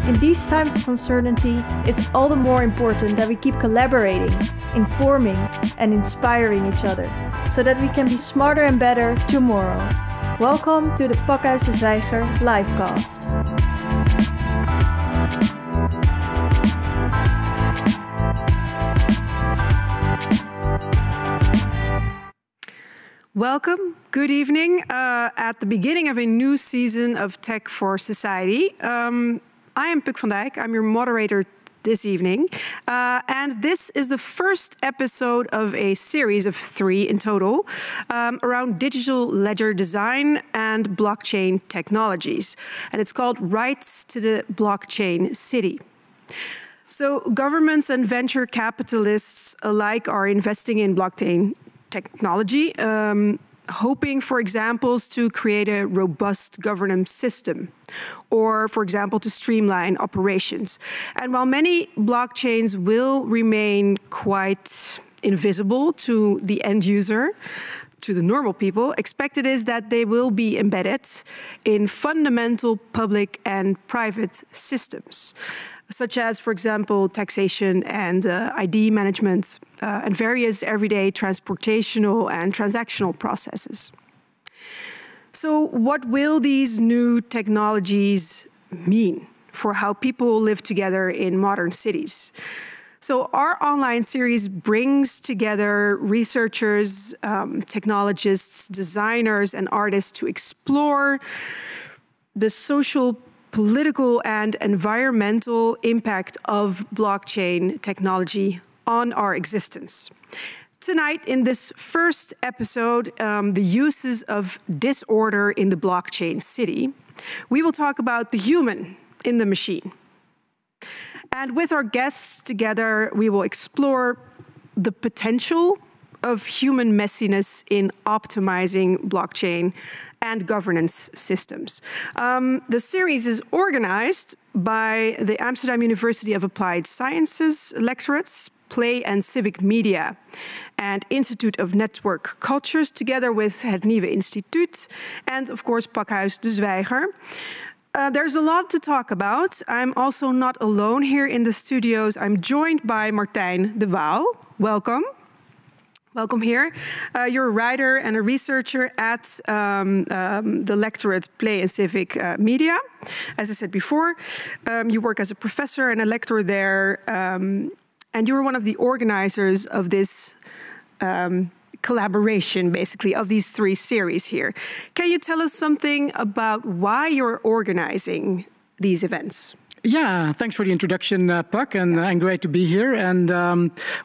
In these times of uncertainty, it's all the more important that we keep collaborating, informing, and inspiring each other, so that we can be smarter and better tomorrow. Welcome to the Pakhuis de Zwijger livecast. Welcome, good evening, at the beginning of a new season of Tech for Society. I am Puk van Dijk, I'm your moderator this evening, and this is the first episode of a series of 3 in total around digital ledger design and blockchain technologies, and it's called Rights to the Blockchain City. So governments and venture capitalists alike are investing in blockchain technology, hoping, for example, to create a robust governance system, or, for example, to streamline operations. And while many blockchains will remain quite invisible to the end user, to the normal people, expected is that they will be embedded in fundamental public and private systems, such as, for example, taxation and ID management, and various everyday transportational and transactional processes. So what will these new technologies mean for how people live together in modern cities? So our online series brings together researchers, technologists, designers, and artists to explore the social, political, and environmental impact of blockchain technology on our existence. Tonight, in this first episode, the uses of disorder in the blockchain city, we will talk about the human in the machine. And with our guests together, we will explore the potential of human messiness in optimizing blockchain and governance systems. The series is organized by the Amsterdam University of Applied Sciences lectorates, Play and Civic Media, and Institute of Network Cultures, together with Het Nieuwe Instituut, and of course Pakhuis de Zwijger. There's a lot to talk about. I'm also not alone here in the studios. I'm joined by Martijn de Waal. Welcome. Welcome here. You're a writer and a researcher at the lectorate Play and Civic Media. As I said before, you work as a professor and a lecturer there, and you're one of the organizers of this collaboration, basically, of these 3 series here. Can you tell us something about why you're organizing these events? Yeah, thanks for the introduction, Puk, and great to be here. And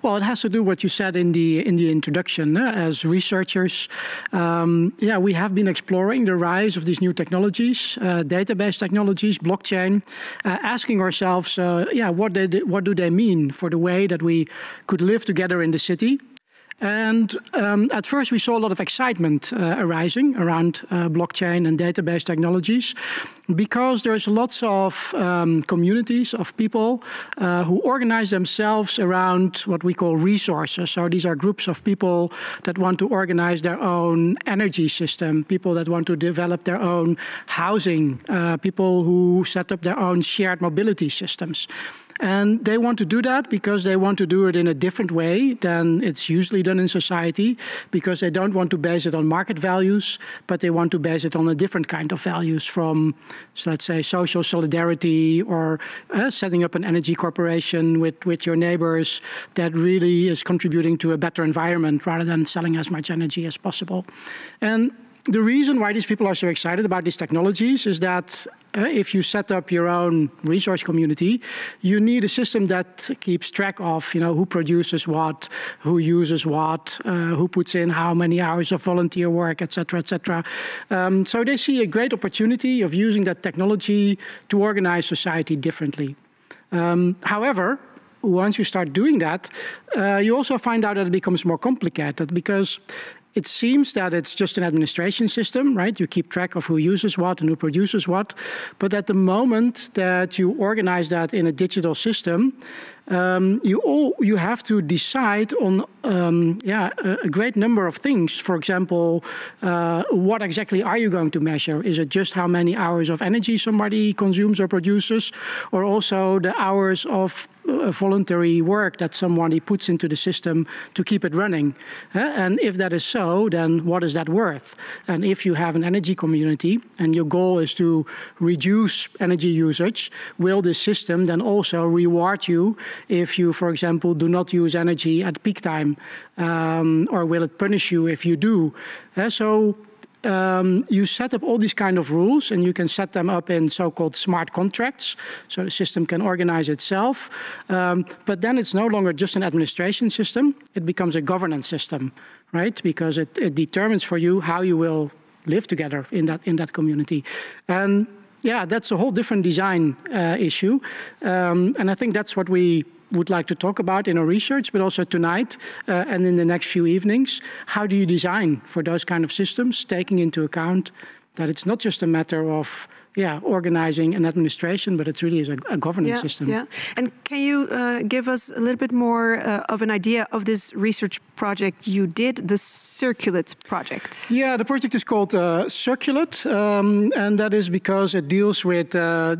well, it has to do with what you said in the introduction. As researchers, we have been exploring the rise of these new technologies, database technologies, blockchain, asking ourselves, what do they mean for the way that we could live together in the city? And at first we saw a lot of excitement arising around blockchain and database technologies, because there's lots of communities of people who organize themselves around what we call resources. So these are groups of people that want to organize their own energy system, people that want to develop their own housing, people who set up their own shared mobility systems. And they want to do that because they want to do it in a different way than it's usually done in society, because they don't want to base it on market values, but they want to base it on a different kind of values from, so let's say, social solidarity, or setting up an energy corporation with your neighbors that really is contributing to a better environment rather than selling as much energy as possible. And the reason why these people are so excited about these technologies is that if you set up your own resource community, you need a system that keeps track of, who produces what, who uses what, who puts in how many hours of volunteer work, etc., etc. So they see a great opportunity of using that technology to organize society differently. However, once you start doing that, you also find out that it becomes more complicated, because it seems that it's just an administration system, right? You keep track of who uses what and who produces what. But at the moment that you organize that in a digital system, you have to decide on a great number of things. For example, what exactly are you going to measure? Is it just how many hours of energy somebody consumes or produces, or also the hours of voluntary work that somebody puts into the system to keep it running? And if that is so, then what is that worth? And if you have an energy community and your goal is to reduce energy usage, will the system then also reward you if you, for example, do not use energy at peak time? Or will it punish you if you do? You set up all these kind of rules, and you can set them up in so-called smart contracts, so the system can organize itself. But then it's no longer just an administration system, it becomes a governance system, right? Because it determines for you how you will live together in that community. And yeah, that's a whole different design issue. And I think that's what we would like to talk about in our research, but also tonight and in the next few evenings. How do you design for those kind of systems, taking into account that it's not just a matter of organizing an administration, but it really is a governance system. Yeah. And can you give us a little bit more of an idea of this research project you did, the Circulate project? Yeah, the project is called Circulate, and that is because it deals with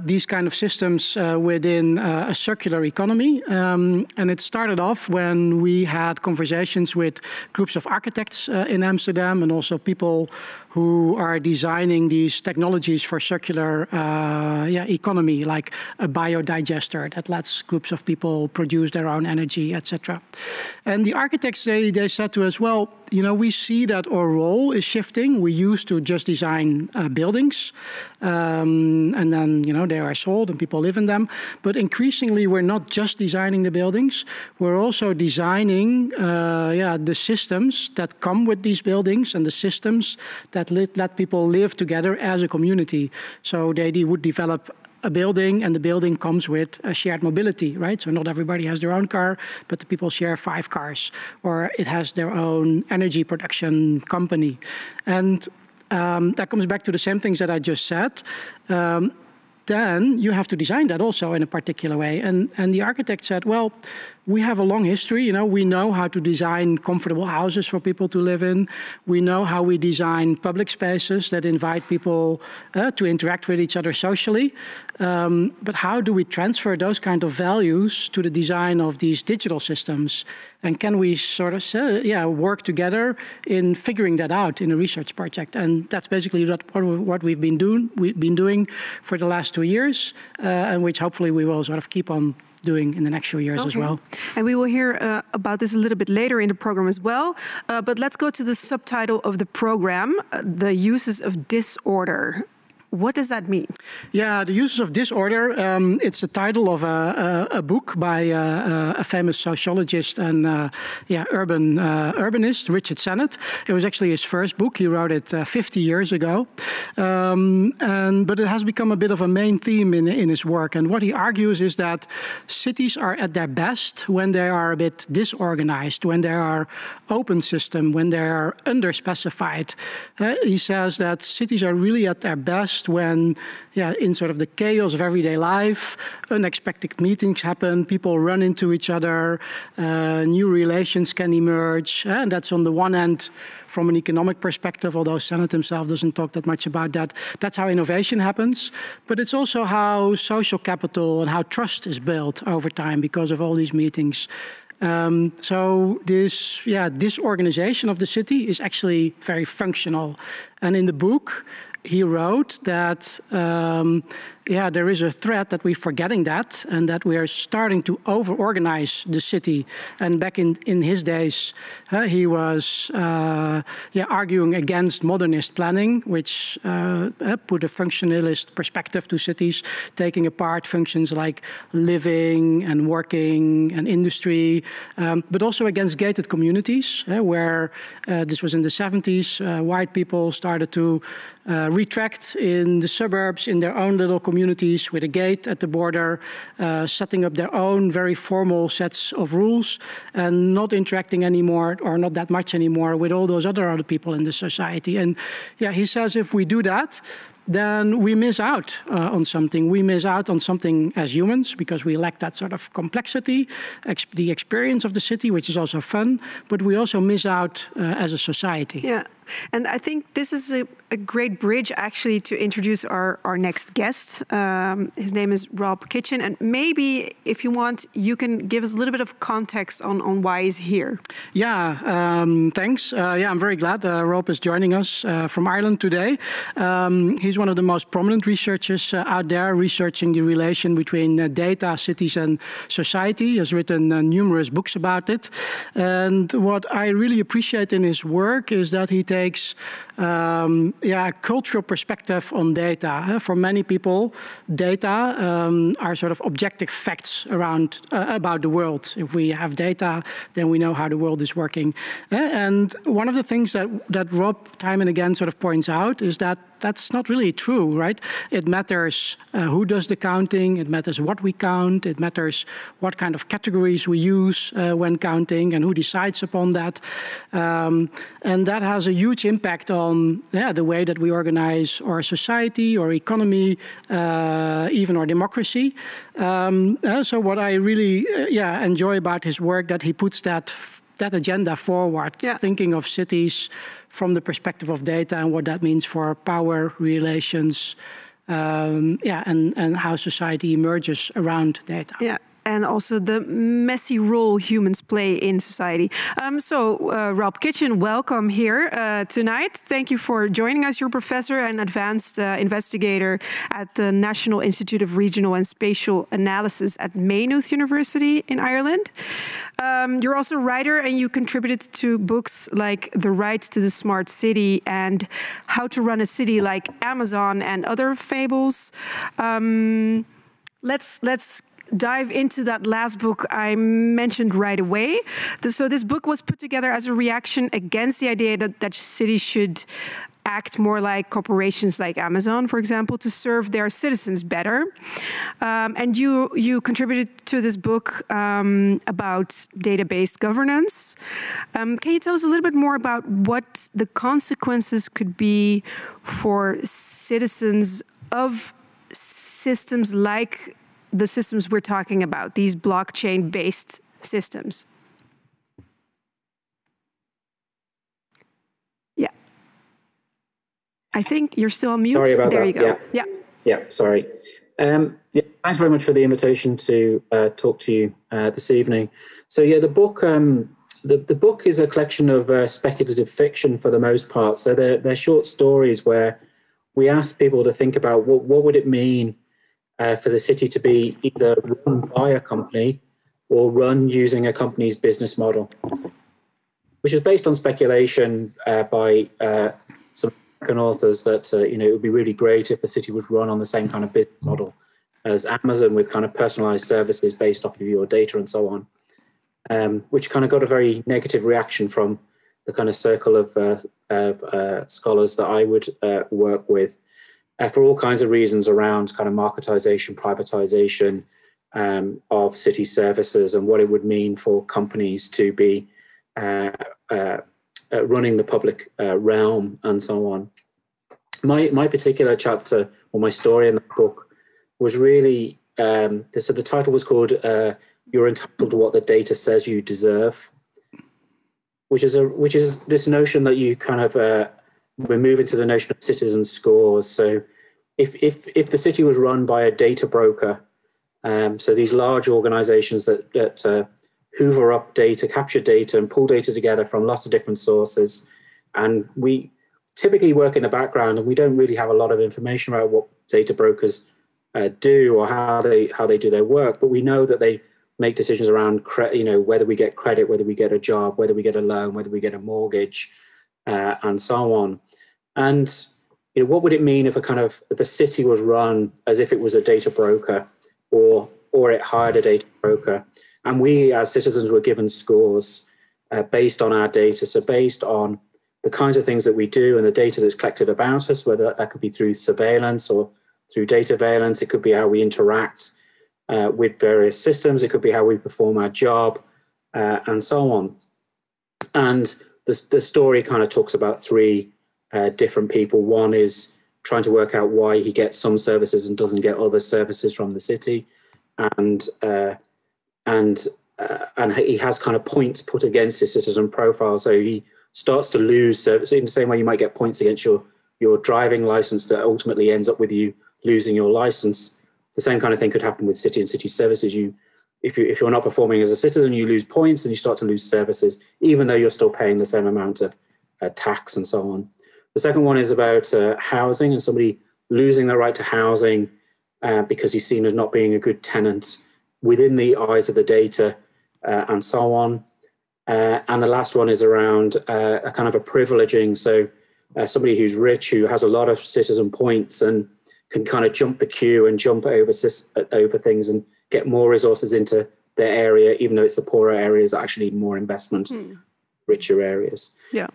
these kind of systems within a circular economy. And it started off when we had conversations with groups of architects in Amsterdam, and also people who are designing these technologies for circular economy, like a biodigester that lets groups of people produce their own energy, etc. And the architects, they said to us, well, we see that our role is shifting. We used to just design buildings, and then, they are sold and people live in them. But increasingly, we're not just designing the buildings. We're also designing, the systems that come with these buildings and the systems that let people live together as a community. So they would develop a building, and the building comes with a shared mobility, right? So not everybody has their own car, but the people share 5 cars, or it has their own energy production company. And that comes back to the same things that I just said. Then you have to design that also in a particular way. And the architect said, well, we have a long history. We know how to design comfortable houses for people to live in. We know how we design public spaces that invite people to interact with each other socially. But how do we transfer those kind of values to the design of these digital systems? And can we sort of work together in figuring that out in a research project? And that's basically what we've been doing for the last 2 years, and which hopefully we will sort of keep on doing in the next few years as well. And we will hear about this a little bit later in the program as well. But let's go to the subtitle of the program, the uses of disorder. What does that mean? Yeah, the uses of disorder, it's the title of a book by a famous sociologist and urbanist, Richard Sennett. It was actually his first book. He wrote it 50 years ago. But it has become a bit of a main theme in his work. And what he argues is that cities are at their best when they are a bit disorganized, when they are open system, when they are underspecified. He says that cities are really at their best when, in sort of the chaos of everyday life, unexpected meetings happen, people run into each other, new relations can emerge. And that's on the one hand, from an economic perspective, although Sennett himself doesn't talk that much about that. That's how innovation happens. But it's also how social capital and how trust is built over time because of all these meetings. So this disorganization of the city is actually very functional. And in the book, he wrote that there is a threat that we're forgetting that, and that we are starting to over-organize the city. And back in his days, he was arguing against modernist planning, which put a functionalist perspective to cities, taking apart functions like living and working and industry, but also against gated communities, where this was in the 70s, white people started to retract in the suburbs in their own little communities with a gate at the border, setting up their own very formal sets of rules and not interacting anymore, or not that much anymore, with all those other people in the society. And he says if we do that, then we miss out on something. We miss out on something as humans because we lack that sort of complexity, the experience of the city, which is also fun, but we also miss out as a society. Yeah. And I think this is a great bridge, actually, to introduce our next guest. His name is Rob Kitchen. And maybe, if you want, you can give us a little bit of context on why he's here. Yeah, thanks. Yeah, I'm very glad Rob is joining us from Ireland today. He's one of the most prominent researchers out there, researching the relation between data, cities, and society. He has written numerous books about it. And what I really appreciate in his work is that he takes a cultural perspective on data. For many people, data are sort of objective facts around about the world. If we have data, then we know how the world is working. And one of the things that Rob time and again sort of points out is that that's not really true, right? It matters who does the counting, it matters what we count, it matters what kind of categories we use when counting and who decides upon that. And that has a huge impact on the way that we organize our society, our economy, even our democracy. So what I really enjoy about his work, that he puts that agenda forward, thinking of cities from the perspective of data and what that means for power relations, and how society emerges around data. Yeah. And also the messy role humans play in society. Rob Kitchen, welcome here tonight. Thank you for joining us. You're a professor and advanced investigator at the National Institute of Regional and Spatial Analysis at Maynooth University in Ireland. You're also a writer, and you contributed to books like The Right to the Smart City and How to Run a City Like Amazon and other fables. Let's dive into that last book I mentioned right away. So this book was put together as a reaction against the idea that cities should act more like corporations like Amazon, for example, to serve their citizens better. And you contributed to this book about data-based governance. Can you tell us a little bit more about what the consequences could be for citizens of systems like the systems we're talking about, these blockchain-based systems? Yeah. I think you're still on mute. Sorry about there that. You go. Yeah, sorry. Thanks very much for the invitation to talk to you this evening. So the book, the book is a collection of speculative fiction for the most part. So they're short stories where we ask people to think about what would it mean for the city to be either run by a company or run using a company's business model, which is based on speculation by some American authors that it would be really great if the city would run on the same kind of business model as Amazon, with kind of personalized services based off of your data and so on, which kind of got a very negative reaction from the kind of circle of scholars that I would work with. For all kinds of reasons around kind of marketization, privatization of city services, and what it would mean for companies to be running the public realm and so on. My particular chapter, or my story in the book, was really, so the title was called You're Entitled to What the Data Says You Deserve, which is this notion that you kind of, we're moving to the notion of citizen scores. So if the city was run by a data broker, so these large organizations that hoover up data, capture data, and pull data together from lots of different sources, and we typically work in the background, and we don't really have a lot of information about what data brokers do or how they do their work, but we know that they make decisions around whether we get credit, whether we get a job, whether we get a loan, whether we get a mortgage, and so on. And what would it mean if the city was run as if it was a data broker, or it hired a data broker, and we as citizens were given scores based on our data, so based on the kinds of things that we do and the data that's collected about us, whether that could be through surveillance or through data surveillance, it could be how we interact with various systems, it could be how we perform our job, and so on. And the story kind of talks about three different people. One is trying to work out why he gets some services and doesn't get other services from the city, and he has kind of points put against his citizen profile. So he starts to lose service in the same way you might get points against your driving license that ultimately ends up with you losing your license. The same kind of thing could happen with city and city services. If you're not performing as a citizen, you lose points and you start to lose services, even though you're still paying the same amount of tax and so on. The second one is about housing and somebody losing the right to housing because he's seen as not being a good tenant within the eyes of the data and so on. And the last one is around a kind of a privileging. So somebody who's rich, who has a lot of citizen points and can kind of jump the queue and jump over things and get more resources into their area, even though it's the poorer areas that actually need more investment, richer areas. Yeah.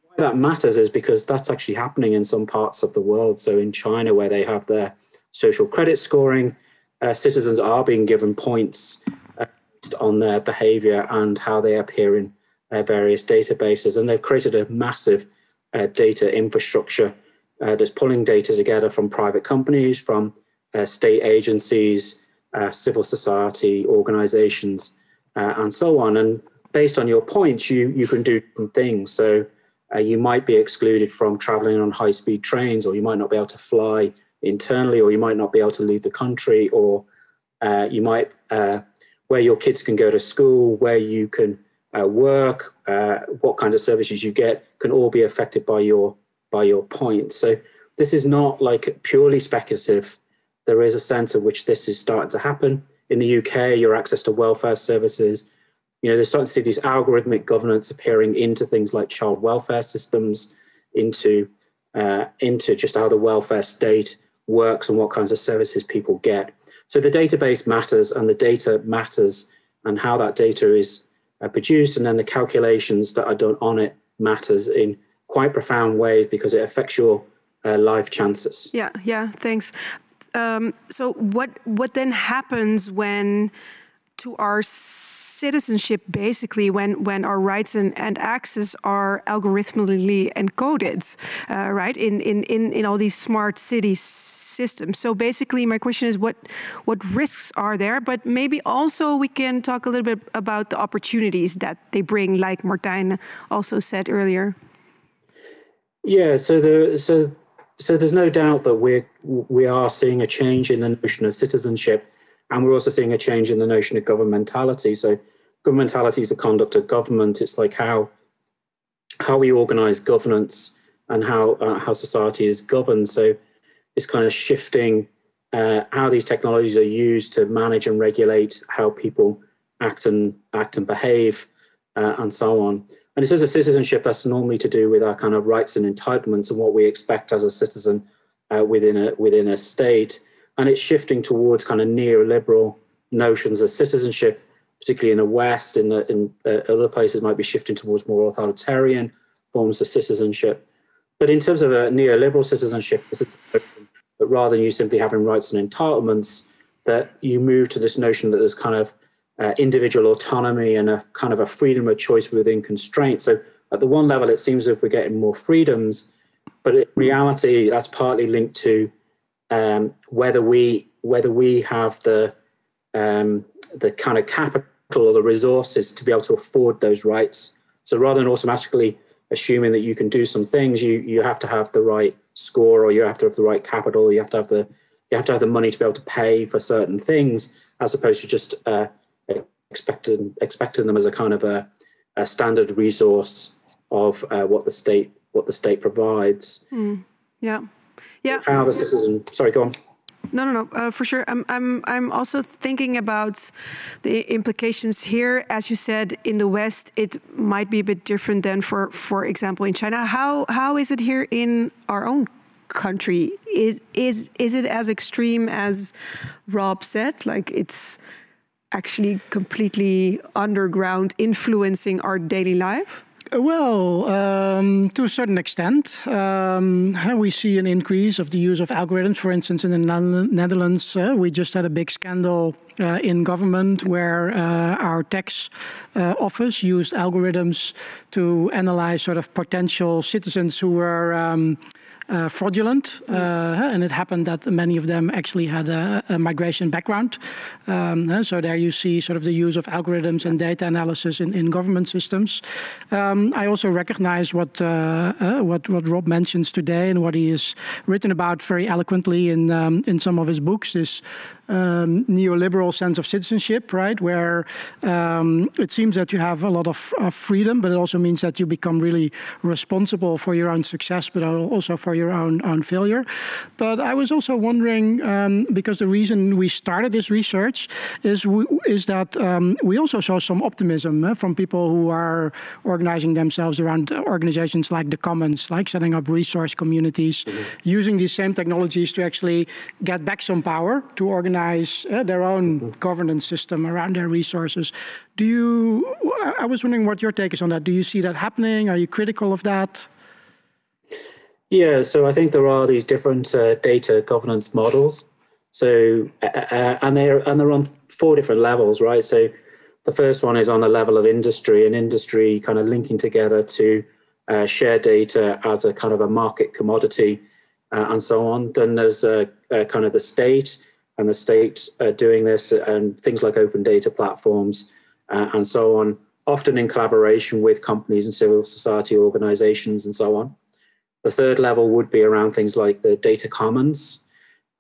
Why that matters is because that's actually happening in some parts of the world. So in China, where they have their social credit scoring, citizens are being given points based on their behavior and how they appear in various databases. And they've created a massive data infrastructure that's pulling data together from private companies, from state agencies, civil society organizations, and so on. And based on your points, you can do some things. So you might be excluded from traveling on high-speed trains, or you might not be able to fly internally, or you might not be able to leave the country, or you might, where your kids can go to school, where you can work, what kinds of services you get, can all be affected by your points. So this is not like purely speculative. There is a sense in which this is starting to happen. In the UK, your access to welfare services, they're starting to see these algorithmic governance appearing into things like child welfare systems, into just how the welfare state works and what kinds of services people get. So the database matters, and the data matters, and how that data is produced, and then the calculations that are done on it matters in quite profound ways because it affects your life chances. Yeah, thanks. So what then happens when to our citizenship, basically, when our rights and access are algorithmically encoded, right, in all these smart city systems? So basically, my question is, what risks are there? But maybe also we can talk a little bit about the opportunities that they bring, like Martijn also said earlier. Yeah, so there's no doubt that we are seeing a change in the notion of citizenship, and we're also seeing a change in the notion of governmentality. So governmentality is the conduct of government. It's like how we organize governance and how society is governed. So it's kind of shifting how these technologies are used to manage and regulate how people act and behave and so on. And it is a citizenship that's normally to do with our kind of rights and entitlements and what we expect as a citizen within a state. And it's shifting towards kind of neoliberal notions of citizenship, particularly in the West. In other places, might be shifting towards more authoritarian forms of citizenship. But in terms of a neoliberal citizenship, but rather than you simply having rights and entitlements, that you move to this notion that there's kind of individual autonomy and a kind of a freedom of choice within constraints. So at the one level, it seems as if we're getting more freedoms, but in reality, that's partly linked to whether we have the kind of capital or the resources to be able to afford those rights. So rather than automatically assuming that you can do some things, you have to have the right score, or you have to have the right capital. You have to have the money to be able to pay for certain things, as opposed to just expecting them as a kind of a standard resource of what the state provides. Yeah. How the citizen. Sorry, go on. No, for sure. I'm also thinking about the implications here. As you said, in the West, it might be a bit different than, for example, in China. How is it here in our own country? Is it as extreme as Rob said? Like it's actually completely underground, influencing our daily life? Well, to a certain extent, we see an increase of the use of algorithms. For instance, in the Netherlands, we just had a big scandal in government where our tax office used algorithms to analyze sort of potential citizens who were fraudulent, and it happened that many of them actually had a migration background. So there you see sort of the use of algorithms and data analysis in government systems. I also recognize what Rob mentions today and what he has written about very eloquently in some of his books, this neoliberal sense of citizenship, right, where it seems that you have a lot of freedom, but it also means that you become really responsible for your own success, but also for your own failure. But I was also wondering, because the reason we started this research is that we also saw some optimism from people who are organizing themselves around organizations like the Commons, like setting up resource communities, using these same technologies to actually get back some power to organize their own governance system around their resources. I was wondering what your take is on that. Do you see that happening? Are you critical of that? Yeah, so I think there are these different data governance models. So, and they're on 4 different levels, right? So the first one is on the level of industry, and industry kind of linking together to share data as a kind of a market commodity and so on. Then there's kind of the state, and the state doing this, and things like open data platforms and so on, often in collaboration with companies and civil society organizations and so on. The third level would be around things like the data commons.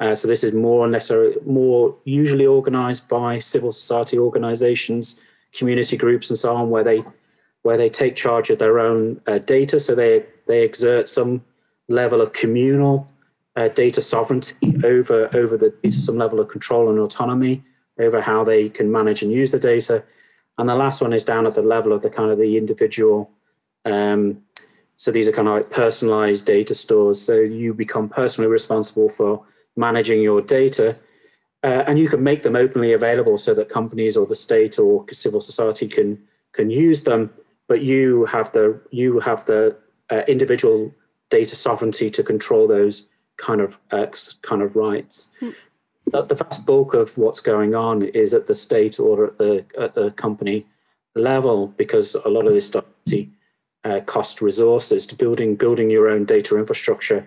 So this is more usually organized by civil society organizations, community groups and so on, where they take charge of their own data. So they exert some level of communal data sovereignty over the data, some level of control and autonomy over how they can manage and use the data. And the last one is down at the level of the kind of the individual. So these are kind of like personalized data stores. So you become personally responsible for managing your data, and you can make them openly available so that companies or the state or civil society can use them. But you have the individual data sovereignty to control those kind of rights. The vast bulk of what's going on is at the state or at the company level, because a lot of this stuff cost resources. To building your own data infrastructure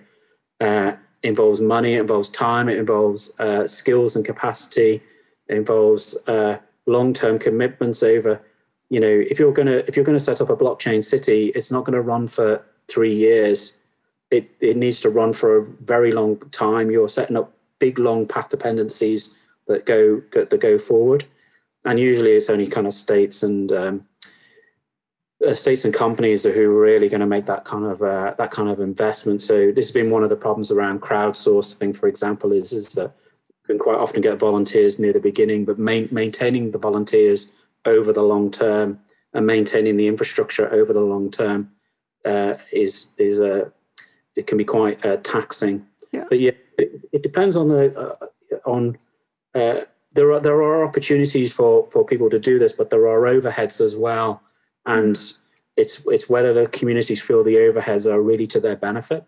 involves money, it involves time, it involves skills and capacity, it involves long-term commitments over. If you're gonna set up a blockchain city, it's not going to run for 3 years. It needs to run for a very long time. You're setting up big, long path dependencies that go forward, and usually it's only kind of states and companies who are really going to make that kind of investment. So this has been one of the problems around crowdsourcing, for example, is that you can quite often get volunteers near the beginning, but maintaining the volunteers over the long term and maintaining the infrastructure over the long term it can be quite taxing. Yeah. But yeah, it depends on there are opportunities for people to do this, but there are overheads as well. And it's whether the communities feel the overheads are really to their benefit.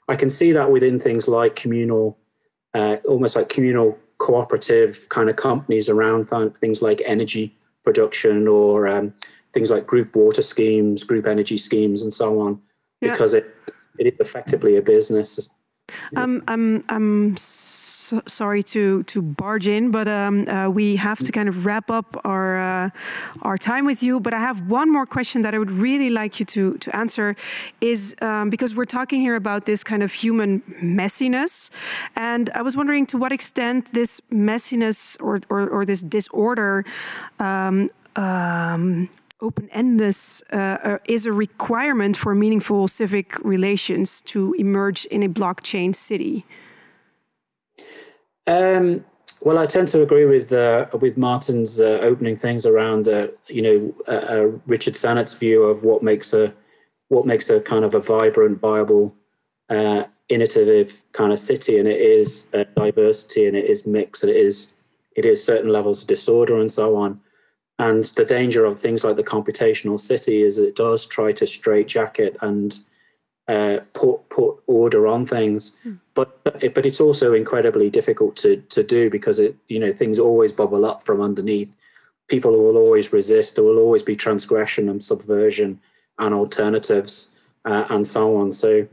I can see that within things like communal, almost like communal cooperative kind of companies around things like energy production or things like group water schemes, group energy schemes, and so on, because it is effectively a business. I'm sorry to barge in, but we have to kind of wrap up our time with you. But I have one more question that I would really like you to answer, is because we're talking here about this kind of human messiness, and I was wondering to what extent this messiness or this disorder, open-endedness is a requirement for meaningful civic relations to emerge in a blockchain city. Well, I tend to agree with Martin's opening things around Richard Sannett's view of what makes a kind of a vibrant, viable, innovative kind of city, and it is diversity, and it is mix, and it is certain levels of disorder and so on. And the danger of things like the computational city is it does try to straitjacket and put order on things, but it's also incredibly difficult to do, because things always bubble up from underneath. People will always resist. There will always be transgression and subversion and alternatives and so on. So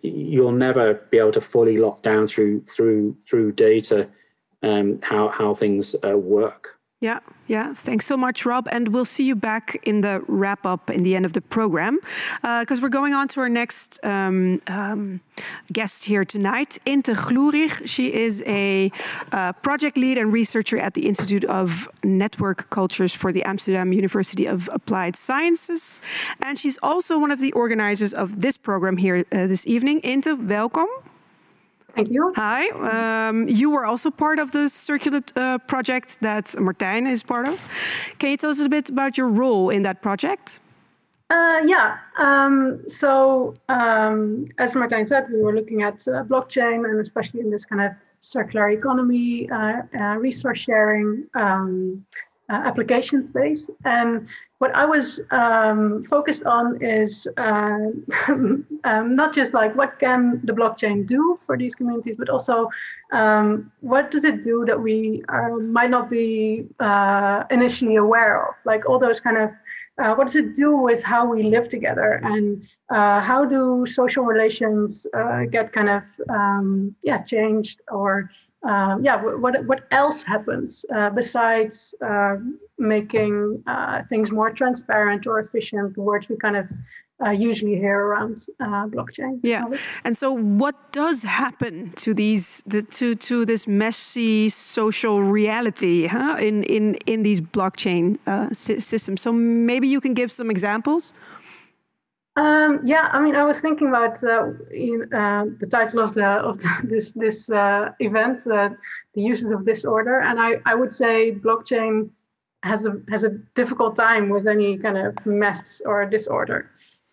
you'll never be able to fully lock down through data how things work. Yeah. Thanks so much, Rob. And we'll see you back in the wrap up in the end of the program, because we're going on to our next guest here tonight, Inte Gloerig. She is a project lead and researcher at the Institute of Network Cultures for the Amsterdam University of Applied Sciences. And she's also one of the organizers of this program here this evening. Inte, welcome. Thank you. Hi. You were also part of the Circular project that Martijn is part of. Can you tell us a bit about your role in that project? So as Martijn said, we were looking at blockchain, and especially in this kind of circular economy, resource sharing application space. And what I was focused on is not just like what can the blockchain do for these communities, but also what does it do that we might not be initially aware of, like all those kind of what does it do with how we live together, and how do social relations get kind of changed, or what else happens besides making things more transparent or efficient, the words we kind of usually hear around blockchain. Yeah, and so what does happen to to this messy social reality in these blockchain systems? So maybe you can give some examples. I was thinking about the title of this event, the uses of disorder, and I would say blockchain has a difficult time with any kind of mess or disorder.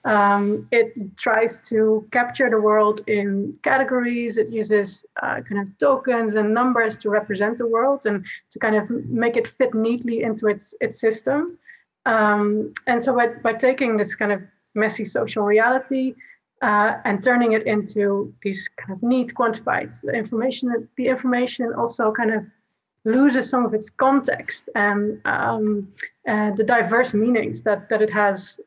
It tries to capture the world in categories. It uses kind of tokens and numbers to represent the world and to kind of make it fit neatly into its system. And so by taking this kind of messy social reality and turning it into these kind of neat quantified information, the information also kind of loses some of its context and the diverse meanings that it has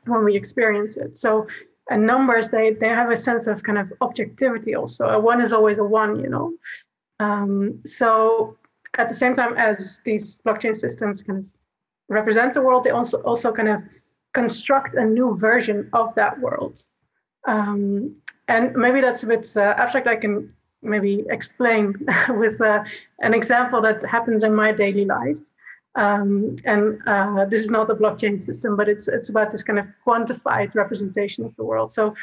when we experience it. So numbers, they have a sense of kind of objectivity also. A one is always a one, So at the same time as these blockchain systems kind of represent the world, they also kind of construct a new version of that world. And maybe that's a bit abstract. I can maybe explain with an example that happens in my daily life. This is not a blockchain system, but it's about this kind of quantified representation of the world. So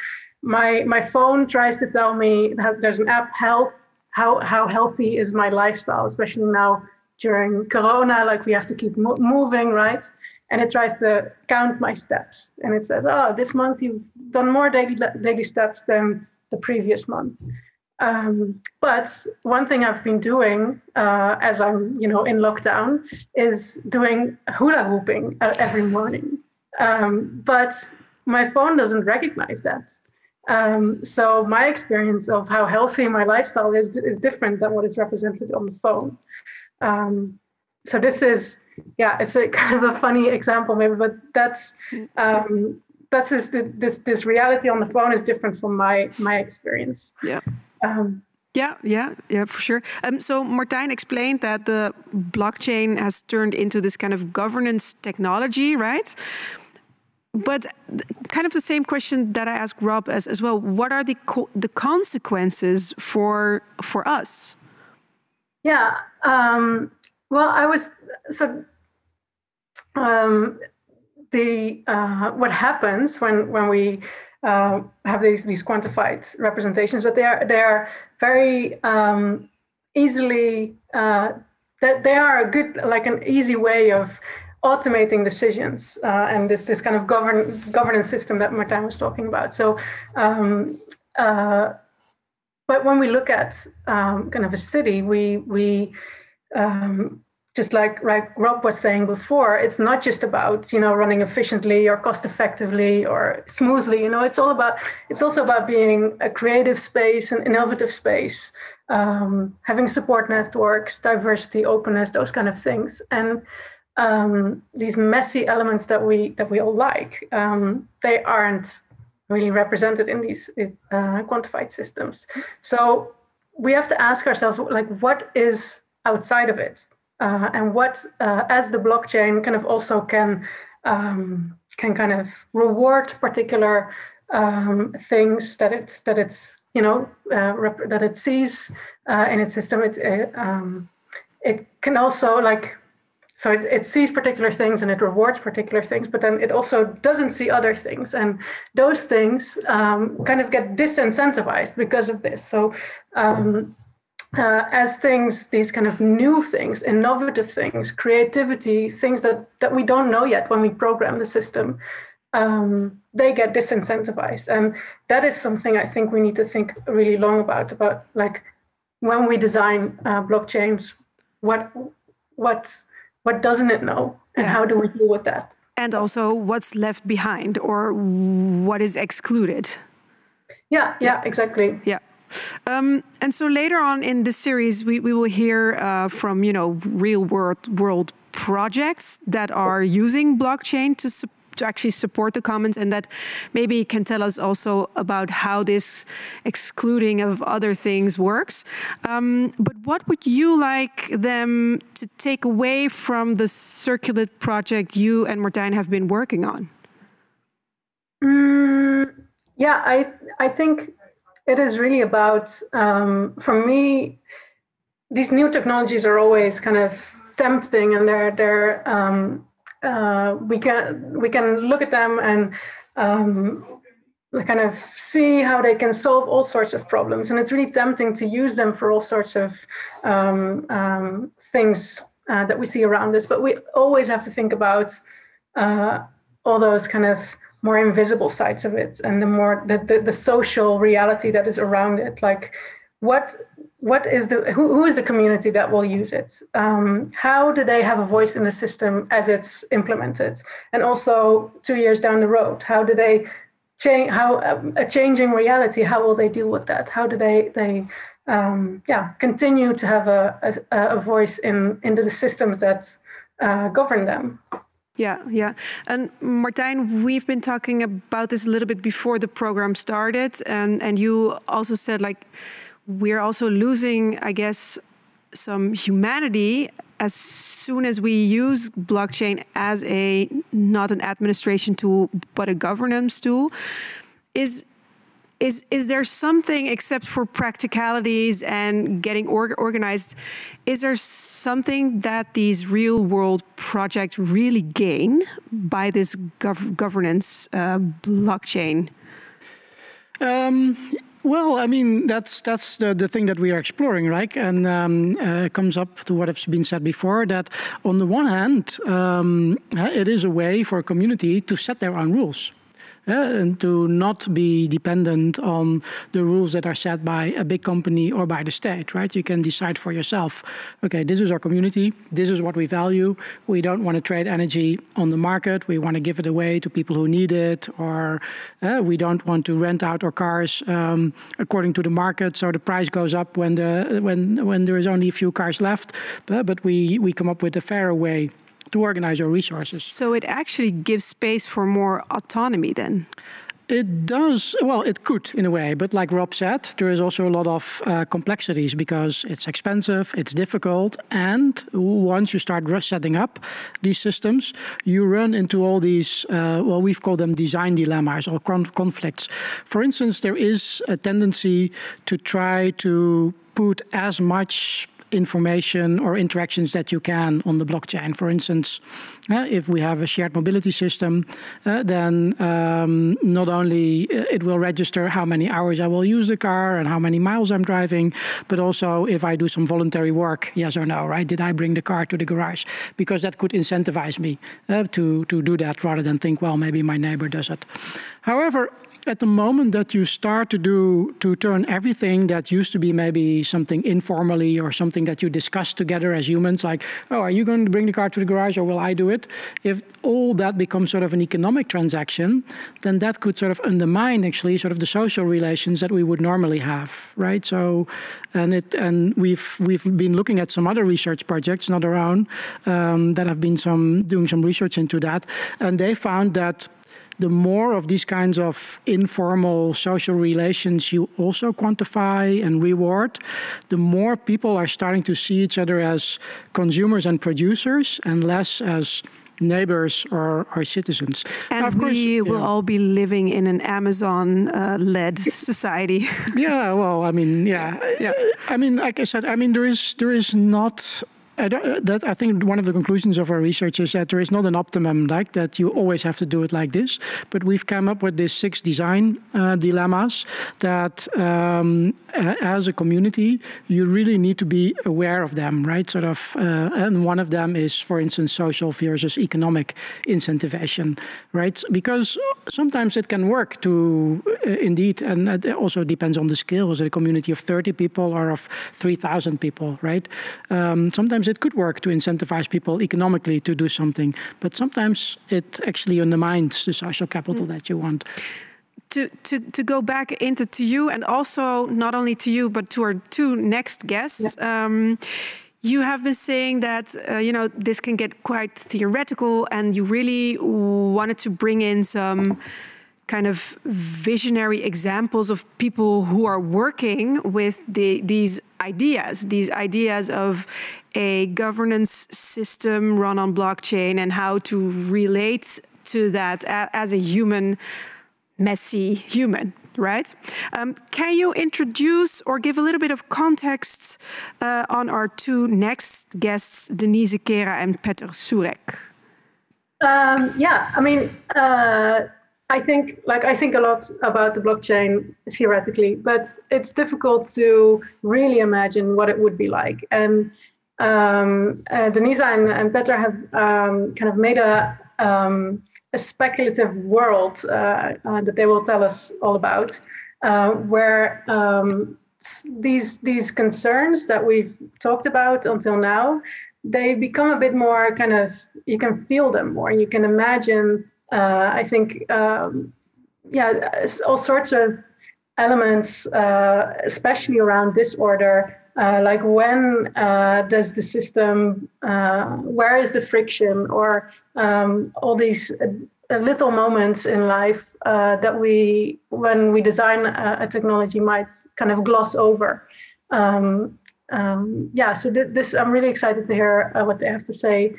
my phone tries to tell me, there's an app, health, how healthy is my lifestyle, especially now during Corona, like we have to keep moving, right? And it tries to count my steps. And it says, oh, this month you've done more daily steps than the previous month. But one thing I've been doing as I'm, in lockdown is doing hula hooping every morning. But my phone doesn't recognize that. So my experience of how healthy my lifestyle is different than what is represented on the phone. So this is, it's a kind of a funny example maybe, but that's this reality on the phone is different from my experience. Yeah. For sure. So Martijn explained that the blockchain has turned into this kind of governance technology, right? But kind of the same question that I asked Rob as well. What are the consequences for us? Yeah. Well, I was what happens when we have these quantified representations, that they are very easily they are a good, like an easy way of automating decisions and this kind of governance system that Martijn was talking about. So, but when we look at kind of a city, we just like Rob was saying before, it's not just about running efficiently or cost effectively or smoothly. It's also about being a creative space, an innovative space, having support networks, diversity, openness, those kind of things. And these messy elements that we all like, they aren't really represented in these quantified systems. So we have to ask ourselves, like, what is outside of it, and what, as the blockchain, kind of also can kind of reward particular things that it's you know that it sees in its system. It can also, like, so it sees particular things and it rewards particular things, but then it also doesn't see other things, and those things kind of get disincentivized because of this. So as things, these kind of new things, innovative things, creativity, things that we don't know yet when we program the system, they get disincentivized. And that is something I think we need to think really long about like, when we design blockchains, what doesn't it know, and how do we deal with that? And also what's left behind, or what is excluded. Yeah, exactly. Yeah. And so later on in this series, we will hear from, real world projects that are using blockchain to actually support the commons, and that maybe can tell us also about how this excluding of other things works. But what would you like them to take away from the Circulate project you and Martijn have been working on? Yeah, I think it is really about, for me, these new technologies are always kind of tempting, and we can look at them and kind of see how they can solve all sorts of problems, and it's really tempting to use them for all sorts of things that we see around us. But we always have to think about all those kind of more invisible sides of it, and the social reality that is around it. Like, who is the community that will use it? How do they have a voice in the system as it's implemented? And also 2 years down the road, how do they change? How a changing reality? How will they deal with that? How do they continue to have a voice into the systems that govern them? Yeah. And Martijn, we've been talking about this a little bit before the program started, and you also said, like, we're also losing, I guess, some humanity as soon as we use blockchain as not an administration tool, but a governance tool. Is there something, except for practicalities and getting organized, is there something that these real world projects really gain by this governance blockchain? Well, I mean, that's the thing that we are exploring, right? And it comes up to what has been said before, that on the one hand, it is a way for a community to set their own rules. And to not be dependent on the rules that are set by a big company or by the state, right? You can decide for yourself, okay, this is our community, this is what we value. We don't want to trade energy on the market. We want to give it away to people who need it, or we don't want to rent out our cars according to the market, so the price goes up when there is only a few cars left. But we come up with a fairer way to organize our resources. So it actually gives space for more autonomy then? It does. Well, it could in a way, but like Rob said, there is also a lot of complexities, because it's expensive, it's difficult, and once you start setting up these systems, you run into all these, well, we've called them design dilemmas or conflicts. For instance, there is a tendency to try to put as much information or interactions that you can on the blockchain. For instance, if we have a shared mobility system, then not only it will register how many hours I will use the car and how many miles I'm driving, but also if I do some voluntary work, yes or no, right? Did I bring the car to the garage? Because that could incentivize me to do that, rather than think, well, maybe my neighbor does it. However, at the moment that you start to turn everything that used to be maybe something informally or something that you discuss together as humans, like, oh, are you going to bring the car to the garage or will I do it? If all that becomes sort of an economic transaction, then that could sort of undermine actually sort of the social relations that we would normally have, right? So, and we've been looking at some other research projects, not our own, that have been doing some research into that, and they found that the more of these kinds of informal social relations you also quantify and reward, the more people are starting to see each other as consumers and producers and less as neighbors or citizens. And of course, we will all be living in an Amazon-led society. Yeah, well, I mean, I mean, like I said, I mean, there is not. I think one of the conclusions of our research is that there is not an optimum, like that you always have to do it like this. But we've come up with these 6 design dilemmas that, as a community, you really need to be aware of them, right? Sort of, and one of them is, for instance, social versus economic incentivization, right? Because sometimes it can work to, indeed, and it also depends on the scale. Is it a community of 30 people or of 3,000 people, right? Sometimes it could work to incentivize people economically to do something, but sometimes it actually undermines the social capital that you want. To go back to you, and also not only to you, but to our 2 next guests. Yeah. You have been saying that this can get quite theoretical, and you really wanted to bring in some kind of visionary examples of people who are working with these ideas of a governance system run on blockchain and how to relate to that as a human, messy human, right? Can you introduce or give a little bit of context on our 2 next guests, Denise, Caira, and Peter Surek? Yeah, I mean, I think a lot about the blockchain theoretically, but it's difficult to really imagine what it would be like. And Denise and Peter have kind of made a speculative world that they will tell us all about, where these concerns that we've talked about until now, they become a bit more kind of, you can feel them more. You can imagine, I think, all sorts of elements, especially around disorder, like when does the system, where is the friction, or all these little moments in life that we, when we design a technology, might kind of gloss over. So this, I'm really excited to hear what they have to say.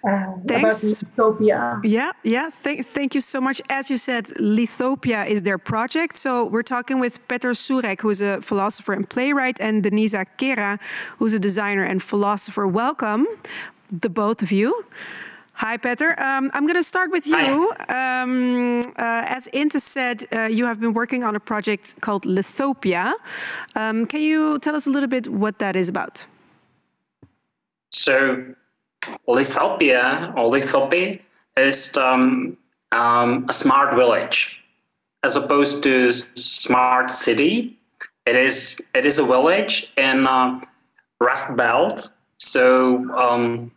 About Lithopia. Yeah. Thank you so much. As you said, Lithopia is their project. So we're talking with Peter Surek, who's a philosopher and playwright, and Denise Caira, who's a designer and philosopher. Welcome, the both of you. Hi, Peter. I'm going to start with you. As Inte said, you have been working on a project called Lithopia. Can you tell us a little bit what that is about? So, Lithopia, or Lithopia, is a smart village, as opposed to smart city. It is a village in Rust Belt. So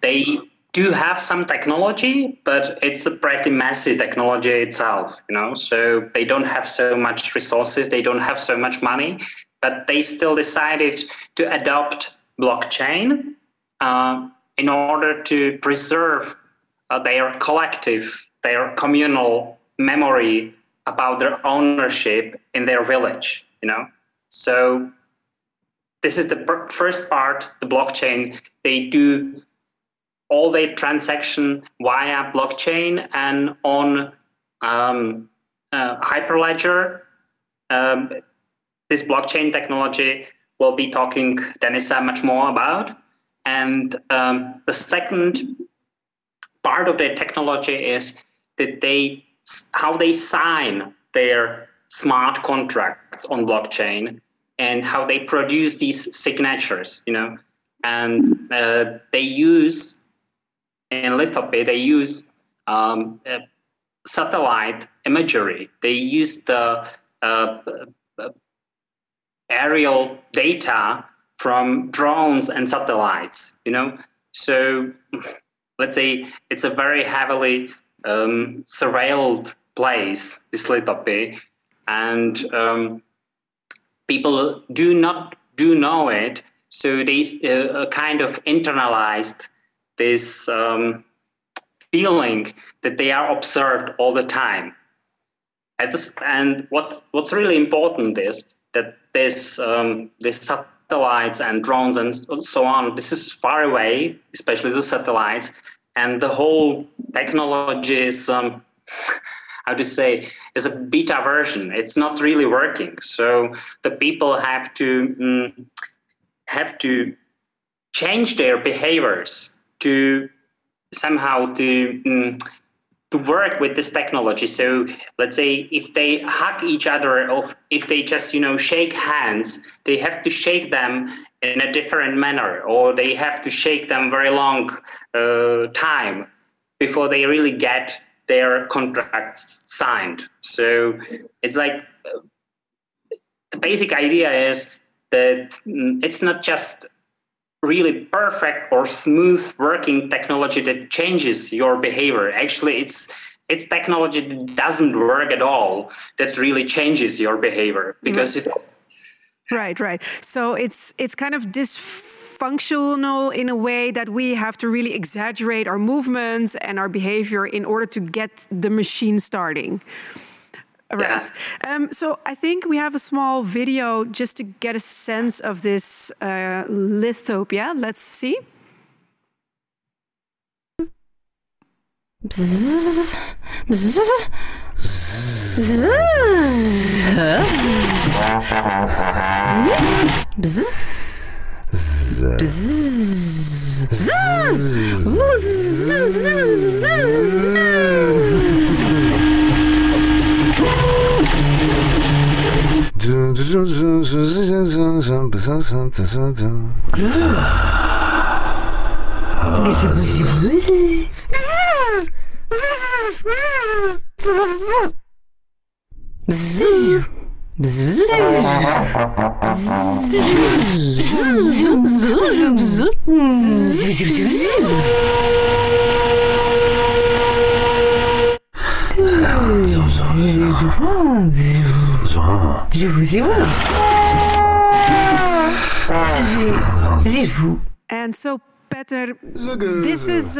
they do have some technology, but it's a pretty messy technology itself. So they don't have so much resources, they don't have so much money, but they still decided to adopt blockchain in order to preserve their collective, their communal memory about their ownership in their village, So this is the first part, the blockchain. They do all their transaction via blockchain and on Hyperledger. This blockchain technology will be talking Denise much more about. And the second part of their technology is that how they sign their smart contracts on blockchain and how they produce these signatures, and they use, in Lithopia, they use satellite imagery. They use the aerial data from drones and satellites, So let's say it's a very heavily surveilled place, this Lithopia, and people do know it. So they kind of internalized this feeling that they are observed all the time. And what's really important is that this satellites and drones and so on, this is far away, especially the satellites, and the whole technology is, how to say, is a beta version. It's not really working. So the people have to change their behaviors to somehow to work with this technology. So let's say if they hug each other, or if they just shake hands, they have to shake them in a different manner, or they have to shake them very long time before they really get their contracts signed. So it's like the basic idea is that it's not just really perfect or smooth working technology that changes your behavior. Actually, it's technology that doesn't work at all that really changes your behavior, because it. Right. So it's kind of dysfunctional in a way that we have to really exaggerate our movements and our behavior in order to get the machine starting. Right. Yeah. So I think we have a small video just to get a sense of this lithopia. Let's see. Bzz, bzz, bzz, bzz, And so, Peter, this is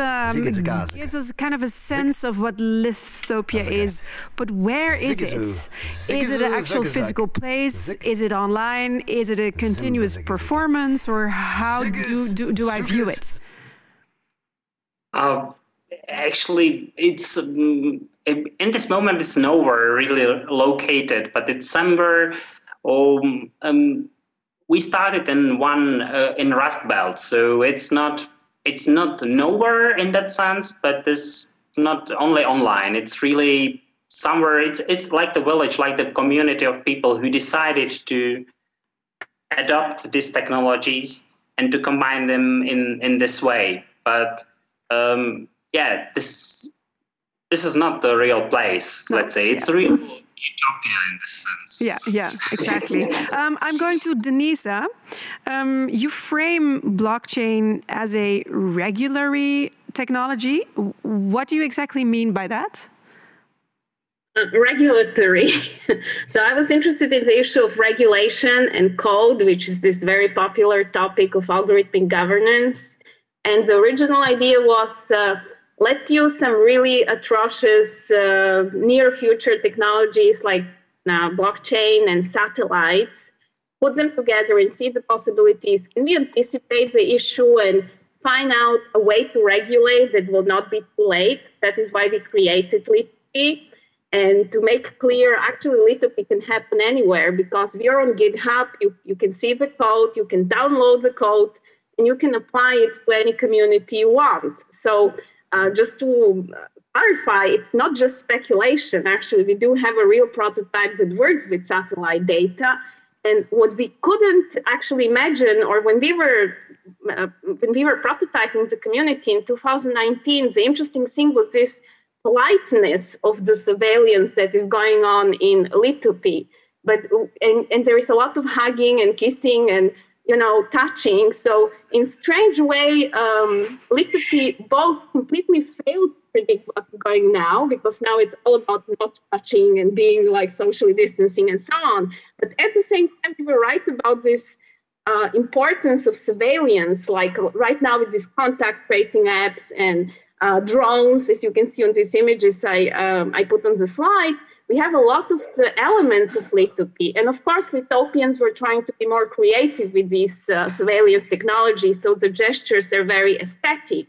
gives us kind of a sense of what lithopia is, but where is it? Is it an actual physical place? Is it online? Is it a continuous performance, or how do I view it? Actually, it's in this moment it's nowhere really located, but it's somewhere. We started in in Rust Belt, so it's not nowhere in that sense, but this not only online. It's really somewhere. It's like the village, like the community of people who decided to adopt these technologies and to combine them in this way. But yeah, this is not the real place. No, let's say it's a real utopia in this sense. Yeah, exactly. I'm going to Denise. You frame blockchain as a regulatory technology. What do you exactly mean by that? Regulatory. So I was interested in the issue of regulation and code, which is this very popular topic of algorithmic governance. And the original idea was let's use some really atrocious near future technologies like blockchain and satellites, put them together and see the possibilities. Can we anticipate the issue and find out a way to regulate that will not be too late? That is why we created Litopy. And to make clear, actually Litopy can happen anywhere, because we are on GitHub, you can see the code, you can download the code, and you can apply it to any community you want. So just to clarify, it's not just speculation. Actually, we do have a real prototype that works with satellite data. And what we couldn't actually imagine, or when we were prototyping the community in 2019, the interesting thing was this politeness of the surveillance that is going on in Litopy. And there is a lot of hugging and kissing and touching. So in strange way, Litopy both completely failed to predict what's going now, because now it's all about not touching and being like socially distancing and so on. But at the same time, we were right about this importance of surveillance, like right now with these contact tracing apps and drones, as you can see on these images I put on the slide. We have a lot of the elements of lithopy. And of course, lithopians were trying to be more creative with these surveillance technologies. So the gestures are very aesthetic.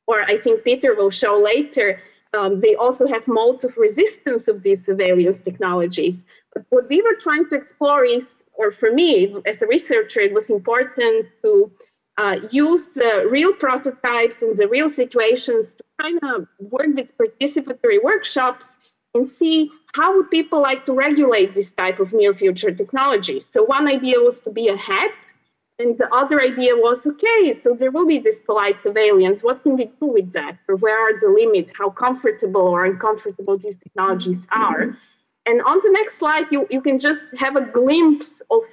Or I think Peter will show later, they also have modes of resistance of these surveillance technologies. But what we were trying to explore is, or for me, as a researcher, it was important to use the real prototypes and the real situations to kind of work with participatory workshops and see how would people like to regulate this type of near future technology. So one idea was to be ahead, and the other idea was, okay, so there will be this polite surveillance. What can we do with that? Or where are the limits? How comfortable or uncomfortable these technologies are? And on the next slide, you can just have a glimpse of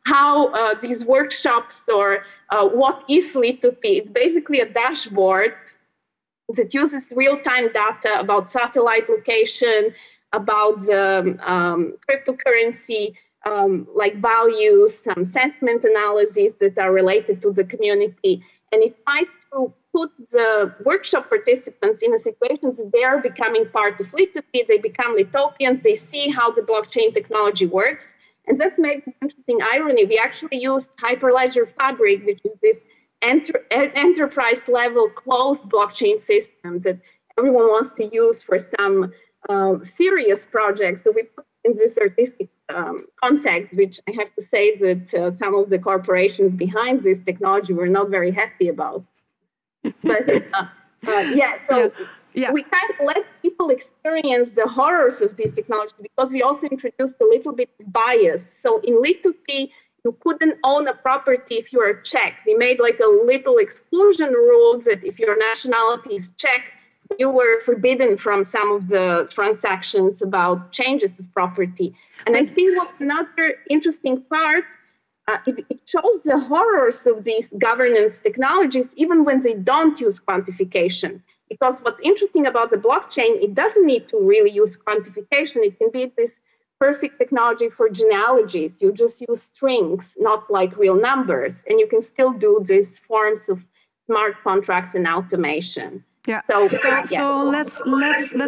how these workshops or what is lithopy. It's basically a dashboard that uses real-time data about satellite location, about cryptocurrency, like values, some sentiment analyses that are related to the community. And it tries to put the workshop participants in a situation that they are becoming part of lithopy, they become lithopians, they see how the blockchain technology works. And that makes an interesting irony. We actually used Hyperledger Fabric, which is this enterprise level closed blockchain system that everyone wants to use for some serious projects. So we put in this artistic context, which I have to say that some of the corporations behind this technology were not very happy about. But we kind of let people experience the horrors of these technologies because we also introduced a little bit of bias. So in lithopy, you couldn't own a property if you are Czech. We made like a little exclusion rule that if your nationality is Czech, you were forbidden from some of the transactions about changes of property. And I think what's another interesting part, it shows the horrors of these governance technologies, even when they don't use quantification. Because what's interesting about the blockchain, it doesn't need to really use quantification. It can be this perfect technology for genealogies. You just use strings, not like real numbers. And you can still do these forms of smart contracts and automation. Yeah. So let's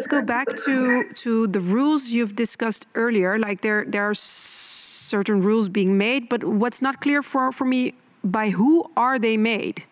go back to the rules you've discussed earlier. Like there are certain rules being made, but what's not clear for me, by who are they made?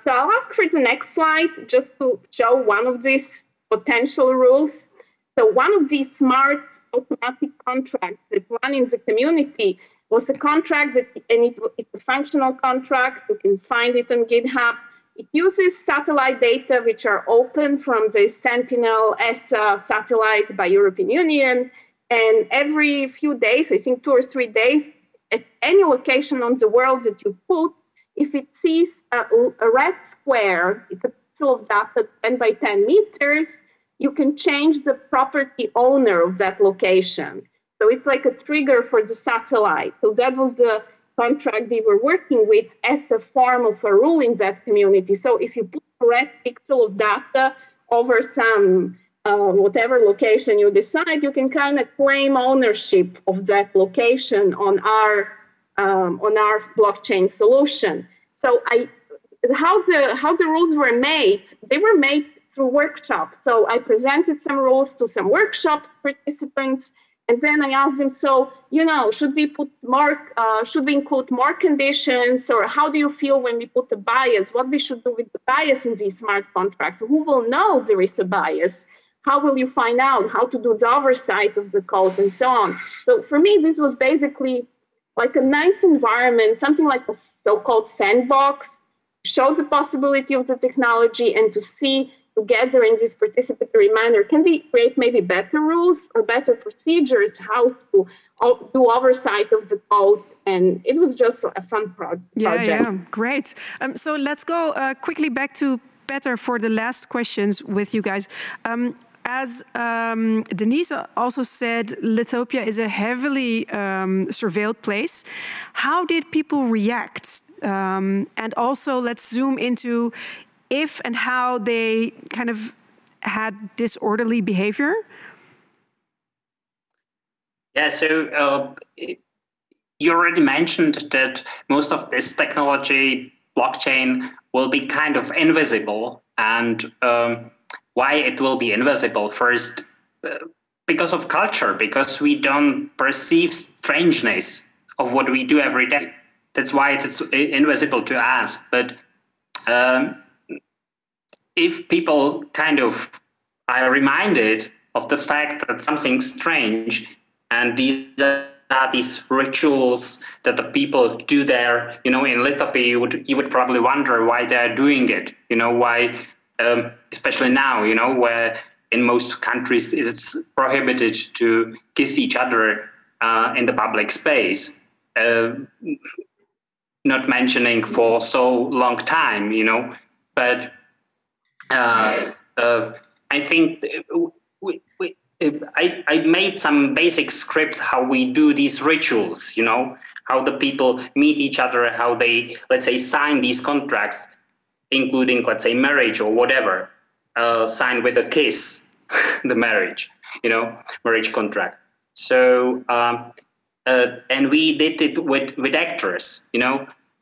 So I'll ask for the next slide just to show one of these potential rules. So one of these smart automatic contracts that run in the community was a contract that, and it's a functional contract. You can find it on GitHub. It uses satellite data, which are open from the Sentinel ESA satellite by European Union. And every few days, I think 2 or 3 days, at any location on the world that you put, if it sees a red square, it's a pixel of data 10 by 10 meters, you can change the property owner of that location. So it's like a trigger for the satellite. So that was the contract we were working with as a form of a rule in that community. So if you put a red pixel of data over some whatever location you decide, you can kind of claim ownership of that location on our blockchain solution. So how the rules were made, they were made through workshops. So I presented some rules to some workshop participants, and then I asked them, so, should we include more conditions, or how do you feel when we put a bias? What we should do with the bias in these smart contracts? Who will know there is a bias? How will you find out how to do the oversight of the code and so on? So for me, this was basically like a nice environment, something like a so-called sandbox, show the possibility of the technology and to see together in this participatory manner, can we create maybe better rules or better procedures, how to do oversight of the code? And it was just a fun project. Yeah, great. So let's go quickly back to Peter for the last questions with you guys. As Denise also said, Lithopia is a heavily surveilled place. How did people react? And also, let's zoom into if and how they kind of had disorderly behavior. Yeah, so you already mentioned that most of this technology, blockchain, will be kind of invisible And why it will be invisible? First, because of culture, because we don't perceive strangeness of what we do every day. That's why it's invisible to us. But if people kind of are reminded of the fact that something's strange, and these are these rituals that the people do there, in Lithuania, you would probably wonder why they're doing it. Why, especially now, where in most countries it's prohibited to kiss each other in the public space. Not mentioning for so long time, but I think I made some basic script how we do these rituals, how the people meet each other, how they, let's say, sign these contracts, including, let's say, marriage or whatever, sign with a kiss, the marriage, marriage contract. So, and we did it with actors,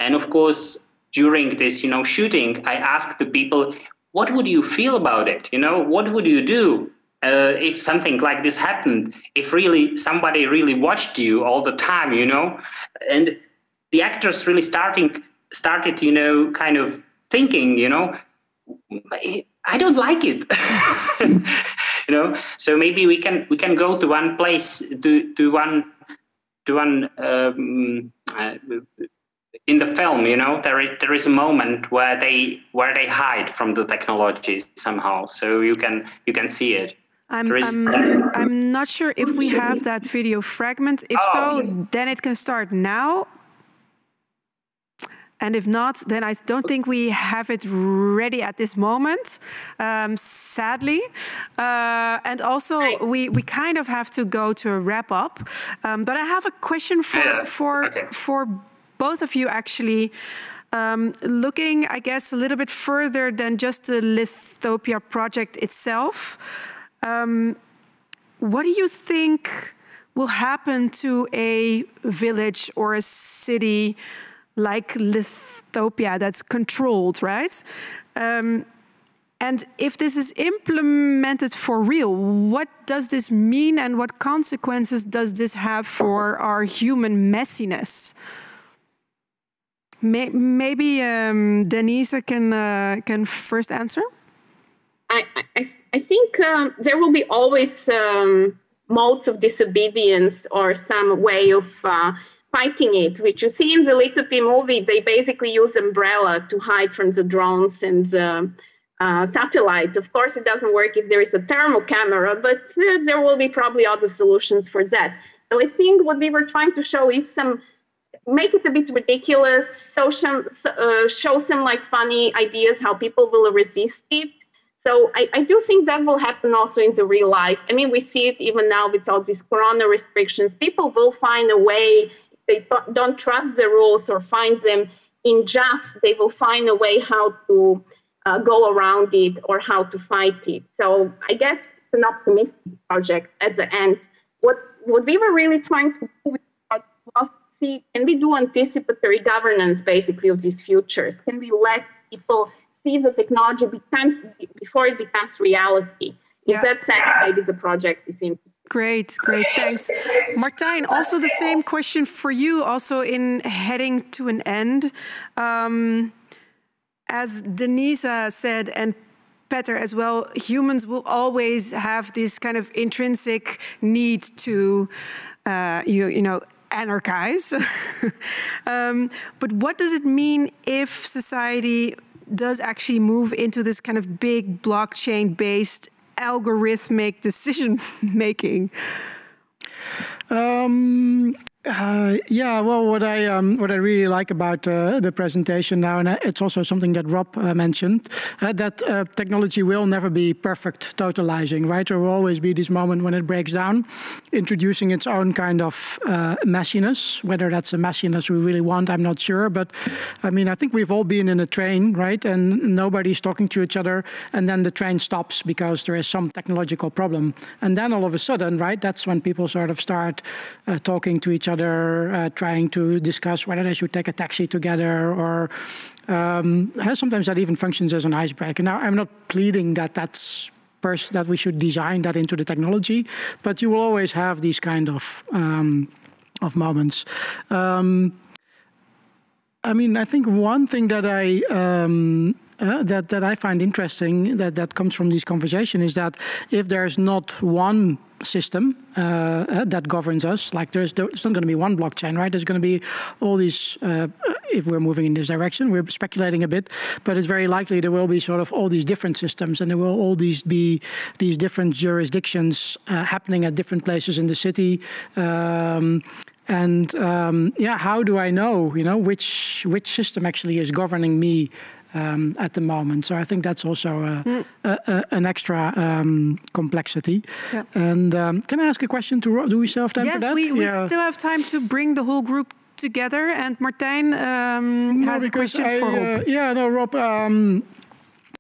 and of course, during this, shooting, I asked the people, what would you feel about it? What would you do if something like this happened? If really somebody really watched you all the time, and the actors really started, kind of thinking, I don't like it, So maybe we can go to one place, to one in the film, there is a moment where they hide from the technology somehow, so you can see it. I'm not sure if we have that video fragment. If so, then it can start now. And if not, then I don't think we have it ready at this moment, sadly. And also, we kind of have to go to a wrap up. But I have a question for both of you, actually. Looking, I guess, a little bit further than just the Lithopia project itself. What do you think will happen to a village or a city like Lithopia that's controlled, right? And if this is implemented for real, what does this mean and what consequences does this have for our human messiness? Maybe Denise can first answer. I think there will be always modes of disobedience or some way of fighting it, which you see in the Lithopia movie. They basically use umbrella to hide from the drones and satellites. Of course, it doesn't work if there is a thermal camera, but there will be probably other solutions for that. So I think what we were trying to show is make it a bit ridiculous, show some like funny ideas how people will resist it. So I do think that will happen also in the real life. I mean, we see it even now with all these corona restrictions. People will find a way. They don't trust the rules or find them unjust. They will find a way how to go around it or how to fight it. So I guess it's an optimistic project at the end. What we were really trying to do was see, can we do anticipatory governance basically of these futures? Can we let people see the technology before it becomes reality? In that sense, maybe the project is interesting. Great, thanks. Martijn, also the same question for you, also in heading to an end. As Denise said, and Petter as well, humans will always have this kind of intrinsic need to, anarchize. But what does it mean if society does actually move into this kind of big blockchain-based algorithmic decision making? Yeah, well, what I really like about the presentation now, and it's also something that Rob mentioned, that technology will never be perfect totalizing, right? There will always be this moment when it breaks down, introducing its own kind of messiness. Whether that's a messiness we really want, I'm not sure. But I mean, I think we've all been in a train, right? And nobody's talking to each other, and then the train stops because there is some technological problem. And then all of a sudden, right, that's when people sort of start talking to each other other, trying to discuss whether they should take a taxi together, or sometimes that even functions as an icebreaker. Now, I'm not pleading that we should design that into the technology, but you will always have these kind of moments. I mean, I think one thing that that I find interesting that comes from this conversation is that if there's not one system that governs us, like there's not going to be one blockchain, right? There's going to be all these, if we're moving in this direction, we're speculating a bit, but it's very likely there will be sort of all these different systems, and there will all be these different jurisdictions happening at different places in the city. How do I know, which system actually is governing me at the moment? So I think that's also an extra complexity. Yeah. And can I ask a question to Rob? Do we still have time for that? Yes, we still have time to bring the whole group together. And Martijn has a question for Rob. Rob,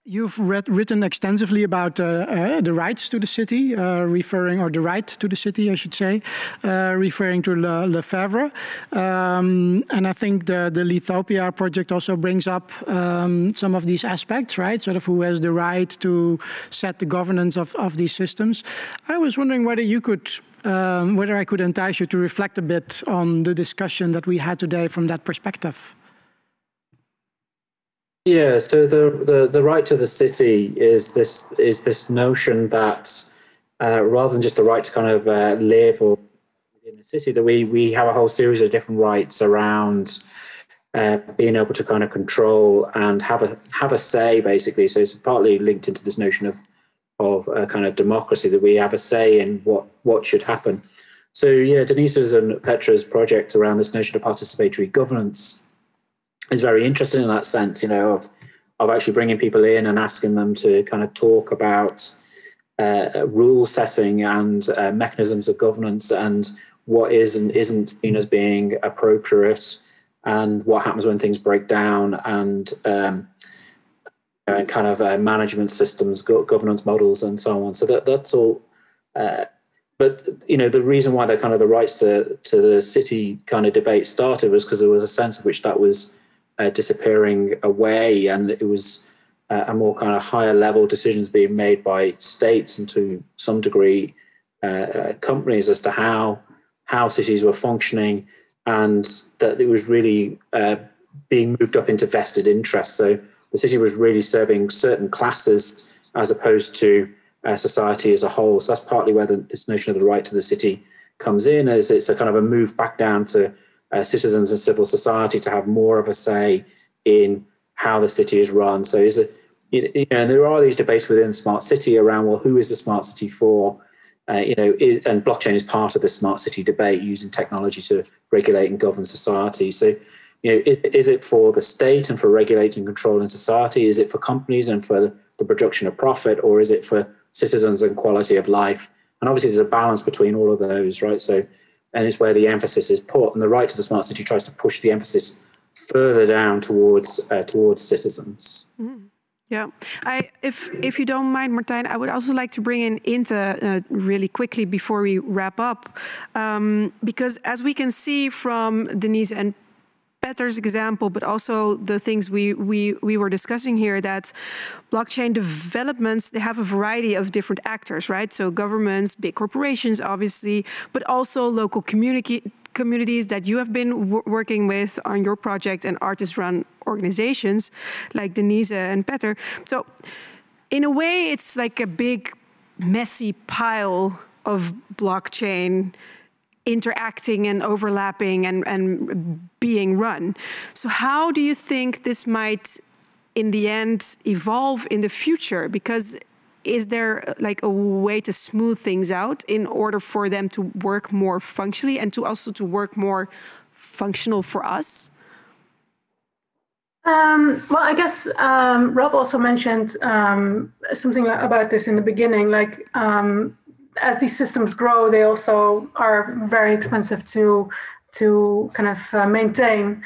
you've written extensively about the rights to the city, the right to the city, I should say, referring to Lefebvre. And I think the Lithopia project also brings up some of these aspects, right? Sort of who has the right to set the governance of these systems. I was wondering whether you could, whether I could entice you to reflect a bit on the discussion that we had today from that perspective. Yeah, so the right to the city is this notion that rather than just the right to kind of live or in the city, that we have a whole series of different rights around being able to kind of control and have a say, basically. So it's partly linked into this notion of kind of democracy, that we have a say in what should happen. So yeah, Denise's and Petra's project around this notion of participatory governance is very interesting in that sense, of actually bringing people in and asking them to kind of talk about rule setting and mechanisms of governance, and what is and isn't seen as being appropriate, and what happens when things break down, and kind of management systems, governance models, and so on. So that's all. But the reason why the rights to the city kind of debate started was because there was a sense in which that was disappearing away, and it was a more kind of higher level decisions being made by states and to some degree companies as to how cities were functioning, and that it was really being moved up into vested interests. So the city was really serving certain classes as opposed to society as a whole. So that's partly where this notion of the right to the city comes in, as it's a kind of a move back down to citizens and civil society to have more of a say in how the city is run. So there are these debates within smart city around, well, who is the smart city for? And blockchain is part of the smart city debate, using technology to regulate and govern society. So, is it for the state and for regulating and controlling society? Is it for companies and for the production of profit, or is it for citizens and quality of life? And obviously there's a balance between all of those, right? So, and it's where the emphasis is put, and the right to the smart city tries to push the emphasis further down towards citizens. Mm. Yeah, if you don't mind, Martijn, I would also like to bring in Inte really quickly before we wrap up, because as we can see from Denise and Peter's example, but also the things we were discussing here, that blockchain developments, they have a variety of different actors, right? So governments, big corporations, obviously, but also local communities that you have been working with on your project, and artist-run organizations like Denise and Peter. So in a way, it's like a big, messy pile of blockchain interacting and overlapping and being run. So how do you think this might, in the end, evolve in the future? Because is there like a way to smooth things out in order for them to work more functionally and to also to work more functional for us? Well, I guess Rob also mentioned something about this in the beginning, like as these systems grow, they also are very expensive to kind of maintain.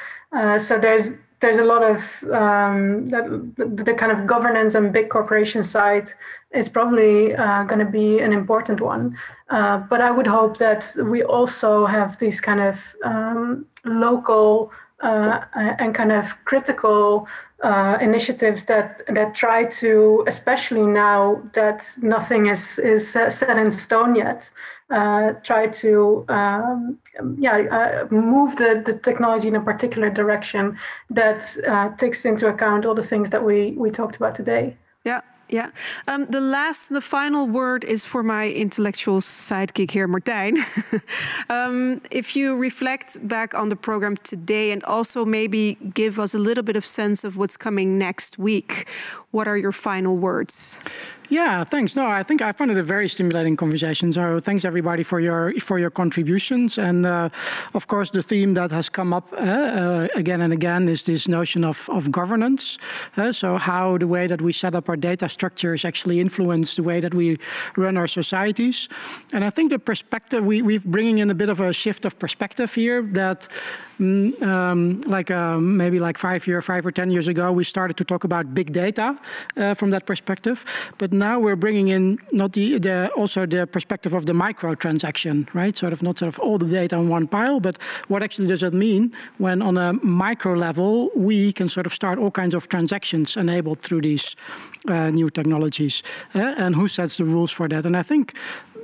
So there's there's a lot of the kind of governance and big corporation side is probably going to be an important one. But I would hope that we also have these kind of local and kind of critical initiatives that try to, especially now that nothing is set in stone yet, try to move the technology in a particular direction that takes into account all the things that we talked about today. Yeah. Yeah. The final word is for my intellectual sidekick here, Martijn. If you reflect back on the program today and also maybe give us a little bit of sense of what's coming next week, what are your final words? Yeah, thanks. No, I think I found it a very stimulating conversation. So thanks everybody for your contributions. And of course, the theme that has come up again and again is this notion of governance. So how the way that we set up our data structures actually influence the way that we run our societies. And I think the perspective, we're bringing in a bit of a shift of perspective here that maybe like 5 or 10 years ago, we started to talk about big data from that perspective. But now we're bringing in not also the perspective of the micro transaction, right? Not all the data on one pile, but what actually does it mean when on a micro level we can sort of start all kinds of transactions enabled through these new technologies, and who sets the rules for that? And I think,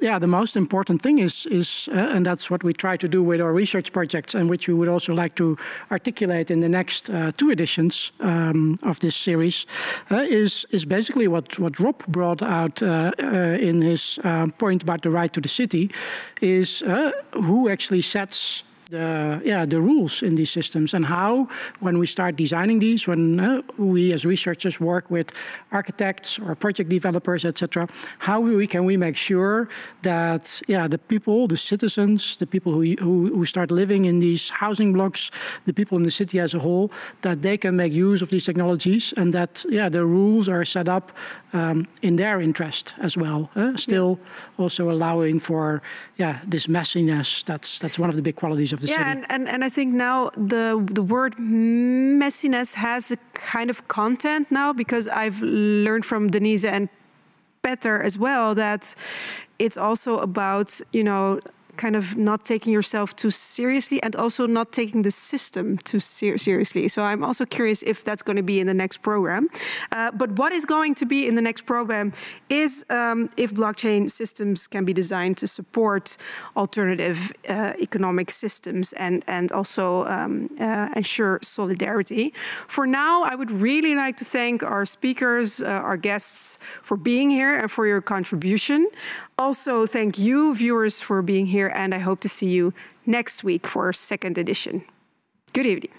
the most important thing is and that's what we try to do with our research projects, and which we would also like to articulate in the next 2 editions of this series, is basically what Rob brought out in his point about the right to the city, is who actually sets the rules in these systems, and how, when we start designing these, when we as researchers work with architects or project developers, etc., how can we make sure that the people, the citizens, the people who start living in these housing blocks, the people in the city as a whole, that they can make use of these technologies, and that the rules are set up in their interest as well, still also allowing for this messiness. That's one of the big qualities of the city. And I think now the word messiness has a kind of content now, because I've learned from Denise and Petter as well that it's also about, kind of not taking yourself too seriously, and also not taking the system too seriously. So I'm also curious if that's going to be in the next program. But what is going to be in the next program is if blockchain systems can be designed to support alternative economic systems and also ensure solidarity. For now, I would really like to thank our speakers, our guests, for being here and for your contribution. Also, thank you, viewers, for being here, and I hope to see you next week for our 2nd edition. Good evening.